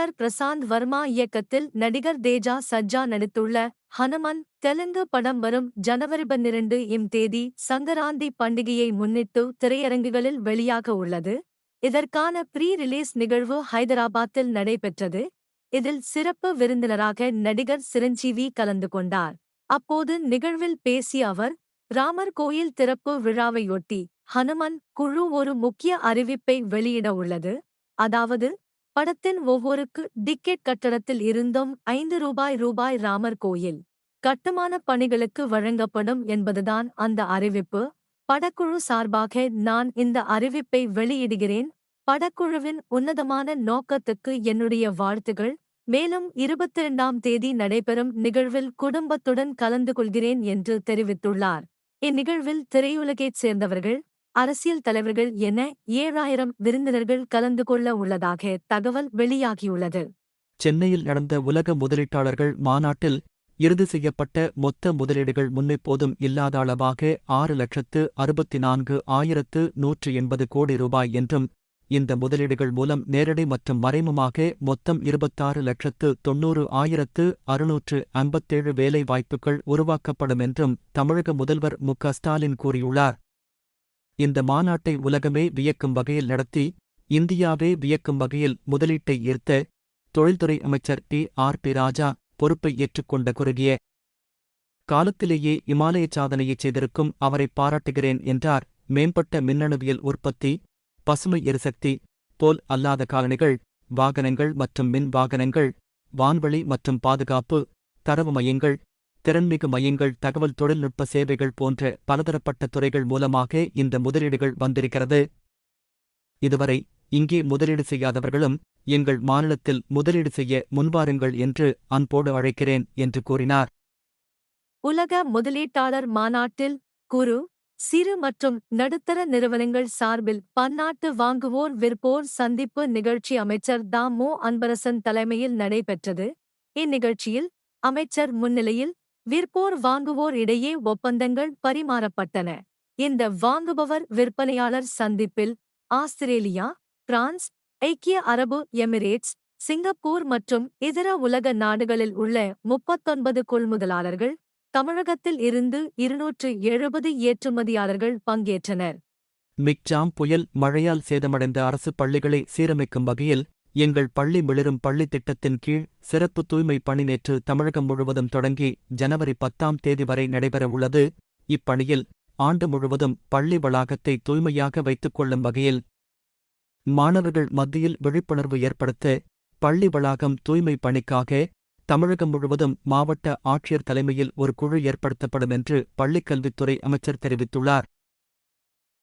இயக்குனர் பிரசாந்த் வர்மா இயக்கத்தில் நடிகர் தேஜா சஜ்ஜா நடித்துள்ள ஹனுமன் தெலுங்கு படம் வரும் ஜனவரி 12 இம் தேதி சங்கராந்தி பண்டிகையை முன்னிட்டு திரையரங்குகளில் வெளியாக உள்ளது. இதற்கான ப்ரீ ரிலீஸ் நிகழ்வு ஹைதராபாத்தில் நடைபெற்றது. இதில் சிறப்பு விருந்தினராக நடிகர் சிரஞ்சீவி கலந்து கொண்டார். அப்போது நிகழ்வில் பேசிய அவர், ராமர் கோயில் திறப்பு விழாவையொட்டி ஹனுமன் குழு ஒரு முக்கிய அறிவிப்பை வெளியிட உள்ளது. அதாவது, படத்தின் ஒவ்வொருக்கு டிக்கெட் கட்டணத்தில் இருந்தும் ரூபாய் ராமர் கோயில் கட்டுமானப் பணிகளுக்கு வழங்கப்படும் என்பதுதான் அந்த அறிவிப்பு. படக்குழு சார்பாக நான் இந்த அறிவிப்பை வெளியிடுகிறேன். படக்குழுவின் உன்னதமான நோக்கத்துக்கு என்னுடைய வாழ்த்துகள். மேலும் 22ஆம் தேதி நடைபெறும் நிகழ்வில் குடும்பத்துடன் கலந்து கொள்கிறேன் என்று தெரிவித்துள்ளார். இந்நிகழ்வில் திரையுலகைச் சேர்ந்தவர்கள், அரசியல் தலைவர்கள் என 7000 விருந்தினர்கள் கலந்து கொள்ள உள்ளதாக தகவல் வெளியாகியுள்ளது. சென்னையில் நடந்த உலக முதலீட்டாளர்கள் மாநாட்டில் இறுதி செய்யப்பட்ட மொத்த முதலீடுகள் முன்னெப்போதும் இல்லாத அளவாக 6,64,180 கோடி ரூபாய் என்றும், இந்த முதலீடுகள் மூலம் நேரடி மற்றும் மறைமுகமாக மொத்தம் 26,90,657 வேலை வாய்ப்புகள் உருவாக்கப்படும் என்றும் தமிழக முதல்வர் மு.க. ஸ்டாலின் கூறியுள்ளார். இந்த மாநாட்டை உலகமே வியக்கும் வகையில் நடத்தி, இந்தியாவே வியக்கும் வகையில் முதலீட்டை ஈர்த்த தொழில்துறை அமைச்சர் டி.ஆர்.பி. ராஜா பொறுப்பை ஏற்றுக்கொண்ட குறுகிய காலத்திலேயே இமாலய சாதனையைச் செய்திருக்கும் அவரை பாராட்டுகிறேன் என்றார். மேம்பட்ட மின்னணுவியல் உற்பத்தி, பசுமை எரிசக்தி, போல் அல்லாத காலணிகள், வாகனங்கள் மற்றும் மின் வாகனங்கள், வான்வெளி மற்றும் பாதுகாப்பு, தரவு மையங்கள், திறன்மிகு மையங்கள், தகவல் தொழில்நுட்ப சேவைகள் போன்ற பலதரப்பட்ட துறைகள் மூலமாக இந்த முதலீடுகள் வந்திருக்கிறது. இதுவரை இங்கே முதலீடு செய்யாதவர்களும் எங்கள் மாநிலத்தில் முதலீடு செய்ய முன்வாருங்கள் என்று அன்போடு அழைக்கிறேன் என்று கூறினார். உலக முதலீட்டாளர் மாநாட்டில் குறு, சிறு மற்றும் நடுத்தர நிறுவனங்கள் சார்பில் பன்னாட்டு வாங்குவோர் விற்போர் சந்திப்பு நிகழ்ச்சி அமைச்சர் மு. அன்பரசன் தலைமையில் நடைபெற்றது. இந்நிகழ்ச்சியில் அமைச்சர் முன்னிலையில் விற்போர் வாங்குவோர் இடையே ஒப்பந்தங்கள் பரிமாறப்பட்டன. இந்த வாங்குபவர் விற்பனையாளர் சந்திப்பில் ஆஸ்திரேலியா, பிரான்ஸ், ஐக்கிய அரபு எமிரேட்ஸ், சிங்கப்பூர் மற்றும் இதர உலக நாடுகளில் உள்ள 39 கொள்முதலாளர்கள், தமிழகத்தில் இருந்து 270 ஏற்றுமதியாளர்கள் பங்கேற்றனர். மிக்ஜாம் புயல் மழையால் சேதமடைந்த அரசு பள்ளிகளை சீரமைக்கும் வகையில் எங்கள் பள்ளி மிளிரும் பள்ளி திட்டத்தின் கீழ் சிறப்பு தூய்மை பணி நேற்று தமிழகம் முழுவதும் தொடங்கி ஜனவரி 10ஆம் தேதி வரை நடைபெறவுள்ளது. இப்பணியில் ஆண்டு முழுவதும் பள்ளி வளாகத்தை தூய்மையாக வைத்துக் கொள்ளும் வகையில் மாணவர்கள் மத்தியில் விழிப்புணர்வு ஏற்படுத்த பள்ளி வளாகம் தூய்மை பணிக்காக தமிழகம் முழுவதும் மாவட்ட ஆட்சியர் தலைமையில் ஒரு குழு ஏற்படுத்தப்படும் என்று பள்ளிக்கல்வித்துறை அமைச்சர் தெரிவித்துள்ளார்.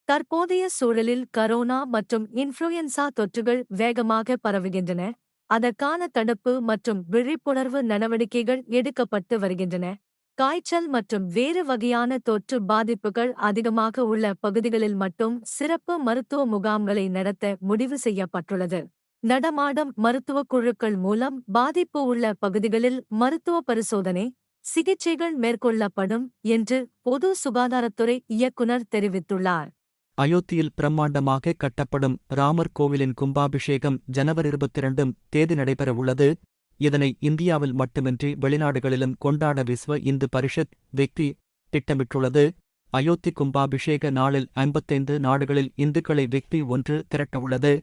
தற்போதைய சூழலில் கரோனா மற்றும் இன்ஃப்ளூயன்சா தொற்றுகள் வேகமாக பரவுகின்றன. அதற்கான தடுப்பு மற்றும் விழிப்புணர்வு நடவடிக்கைகள் எடுக்கப்பட்டு வருகின்றன. காய்ச்சல் மற்றும் வேறு வகையான தொற்று பாதிப்புகள் அதிகமாக உள்ள பகுதிகளில் மட்டும் சிறப்பு மருத்துவ முகாம்களை நடத்த முடிவு செய்யப்பட்டுள்ளது. நடமாடும் மருத்துவக் குழுக்கள் மூலம் பாதிப்பு உள்ள பகுதிகளில் மருத்துவ பரிசோதனை, சிகிச்சைகள் மேற்கொள்ளப்படும் என்று பொது சுகாதாரத்துறை இயக்குனர் தெரிவித்துள்ளார். அயோத்தியில் பிரம்மாண்டமாக கட்டப்படும் ராமர் கோவிலின் கும்பாபிஷேகம் ஜனவரி 22ஆம் தேதி நடைபெறவுள்ளது. இதனை இந்தியாவில் மட்டுமின்றி வெளிநாடுகளிலும் கொண்டாட விஸ்வ இந்து பரிஷத் வெக்தி திட்டமிட்டுள்ளது. அயோத்தி கும்பாபிஷேக நாளில் 55 நாடுகளில் இந்துக்களை வெக்தி ஒன்று திரட்டவுள்ளது.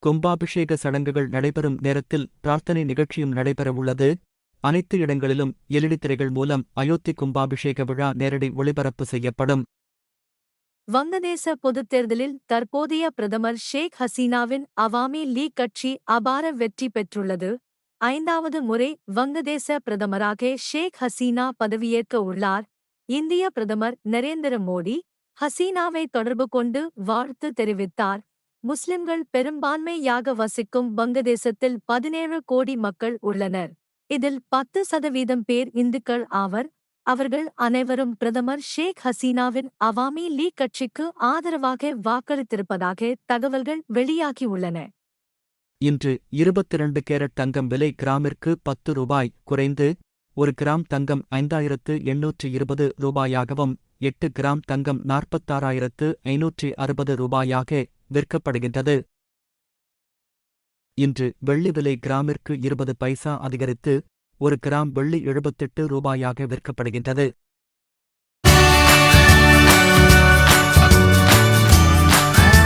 கும்பாபிஷேக சடங்குகள் நடைபெறும் நேரத்தில் பிரார்த்தனை நிகழ்ச்சியும் நடைபெறவுள்ளது. அனைத்து இடங்களிலும் எல்இடி திரைகள் மூலம் அயோத்தி கும்பாபிஷேக விழா நேரடி ஒளிபரப்பு செய்யப்படும். வங்கதேச பொதுத் தேர்தலில் தற்போதைய பிரதமர் ஷேக் ஹசீனாவின் அவாமி லீக் கட்சி அபார வெற்றி பெற்றுள்ளது. 5வது முறை வங்கதேச பிரதமராக ஷேக் ஹசீனா பதவியேற்க உள்ளார். இந்திய பிரதமர் நரேந்திர மோடி ஹசீனாவை தொடர்பு கொண்டு வாழ்த்து தெரிவித்தார். முஸ்லிம்கள் பெரும்பான்மையாக வசிக்கும் வங்கதேசத்தில் 17 கோடி மக்கள் உள்ளனர். இதில் 10% பேர் இந்துக்கள் ஆவர். அவர்கள் அனைவரும் பிரதமர் ஷேக் ஹசீனாவின் அவாமி லீக் கட்சிக்கு ஆதரவாக வாக்களித்திருப்பதாக தகவல்கள் வெளியாகியுள்ளன. இன்று 22 கேரட் தங்கம் விலை கிராமிற்கு 10 ரூபாய் குறைந்து 1 கிராம் தங்கம் 5820 ரூபாயாகவும் 8 கிராம் தங்கம் 46,560 ரூபாயாக விற்கப்படுகின்றது. இன்று வெள்ளி விலை கிராமிற்கு 20 பைசா அதிகரித்து ஒரு கிராம் வெள்ளி 78 ரூபாயாக விற்கப்படுகின்றது.